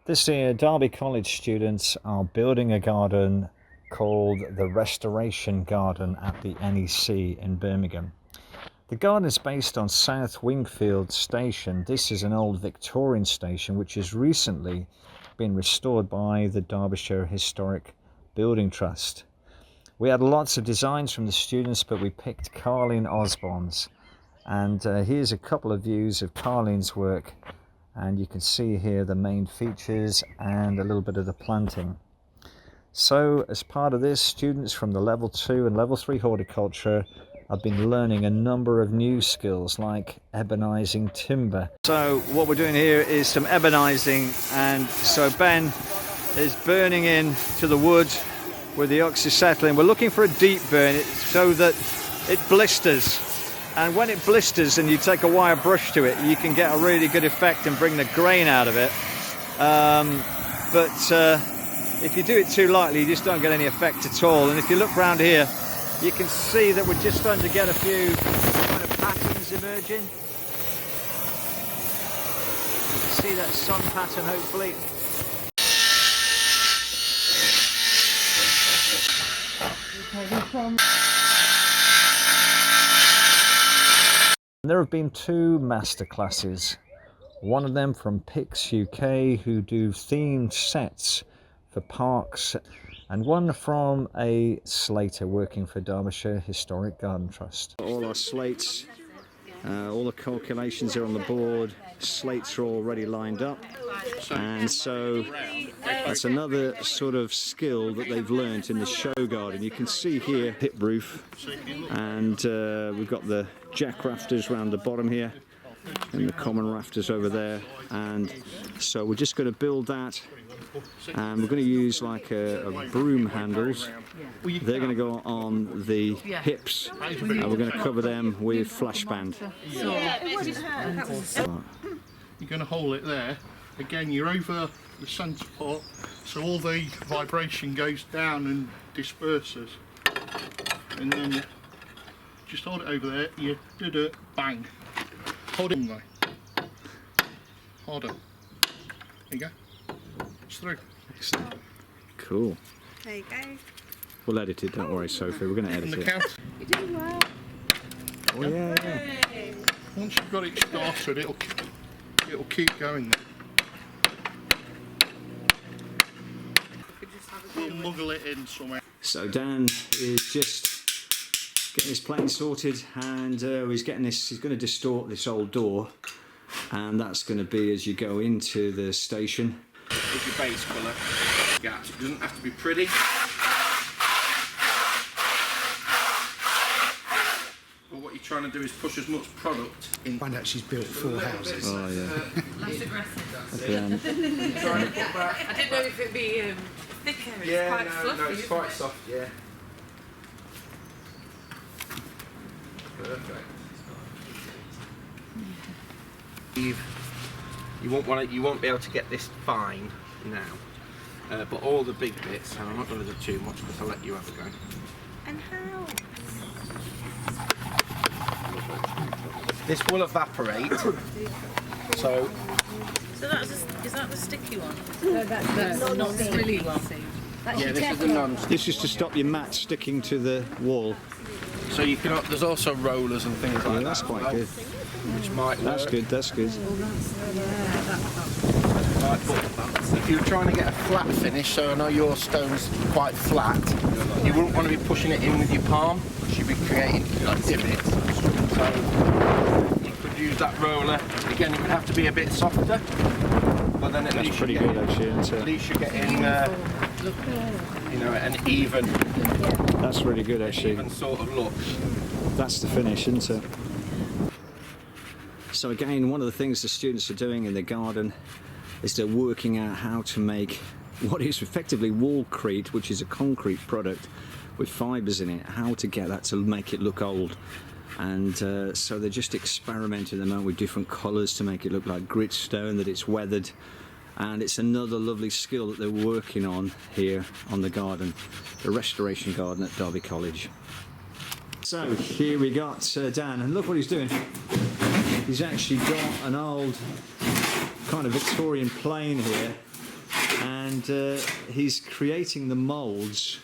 This year, Derby College students are building a garden called the Restoration Garden at the NEC in Birmingham. The garden is based on South Wingfield station. This is an old Victorian station which has recently been restored by the Derbyshire Historic Building Trust. We had lots of designs from the students, but we picked Carleen Osborne's. And here's a couple of views of Carleen's work. And you can see here the main features and a little bit of the planting. So as part of this, students from the level 2 and level 3 horticulture have been learning a number of new skills like ebonizing timber. So what we're doing here is some ebonizing, and so Ben is burning in to the wood where the ox is settling. We're looking for a deep burn so that it blisters. And when it blisters and you take a wire brush to it, you can get a really good effect and bring the grain out of it. But if you do it too lightly, you just don't get any effect at all. And if you look around here, you can see that we're just starting to get a few kind of patterns emerging. You can see that sun pattern, hopefully. There have been 2 masterclasses, one of them from Pix UK, who do themed sets for parks, and one from a slater working for Derbyshire Historic Garden Trust. All our slates, all the calculations are on the board, slates are already lined up, and so that's another sort of skill that they've learnt in the show garden. You can see here hip roof, and we've got the jack rafters around the bottom here and the common rafters over there, and so we're just going to build that, and we're going to use like a broom handles. They're going to go on the hips, and we're going to cover them with flash band. You're going to hold it there. Again, you're over the centre part, so all the vibration goes down and disperses. And then just hold it over there, you do it, bang. Hold it though. Harder. There you go. It's through. Excellent. Cool. There you go. We'll edit it, don't worry, Sophie, we're going to edit it. Count. You're doing well. Oh yeah. Once you've got it started, it'll keep going there. We'll muggle it in somewhere. So Dan is just getting his plane sorted, and he's going to distort this old door, and that's going to be as you go into the station. With your base colour. Gaps. It doesn't have to be pretty. But what you're trying to do is push as much product in. Find out she's built 4 houses. Oh yeah. Less aggressive. Okay, I didn't know if it'd be thicker. It's quite fluffy. No, it's quite soft. Yeah. Perfect. You won't be able to get this fine now, but all the big bits, and I'm not going to do too much because I'll let you have a go. And how? This will evaporate. So that's is that the sticky one? No, that's the non-sticky one. yeah, this is the non. This is to stop your mat sticking to the wall. So you can. There's also rollers and things like that. That's quite good. Which might work. That's good. That's good. If you're trying to get a flat finish, so I know your stone's quite flat, you wouldn't want to be pushing it in with your palm, because you'd be creating like divots. So you could use that roller. Again, it would have to be a bit softer, but then at least Pretty good actually, isn't at it? least you're getting an even. That's really good actually. Even sort of look. That's the finish, isn't it? So again, one of the things the students are doing in the garden is they're working out how to make what is effectively Wallcrete, which is a concrete product with fibres in it, how to get that to make it look old. And so they're just experimenting at the moment with different colours to make it look like gritstone, that it's weathered. And it's another lovely skill that they're working on here on the garden, the Restoration Garden at Derby College. So here we got Dan, and look what he's doing. He's actually got an old kind of Victorian plane here, and he's creating the moulds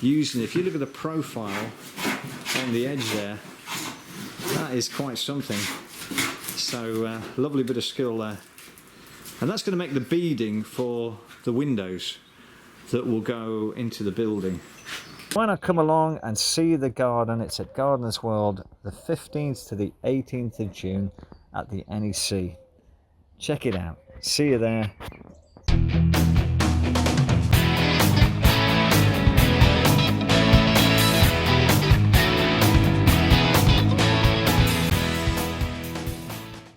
using, if you look at the profile on the edge there, that is quite something. So lovely bit of skill there, and that's going to make the beading for the windows that will go into the building. Why not come along and see the garden? It's at Gardeners World, the 15th to the 18th of June at the NEC. Check it out. See you there.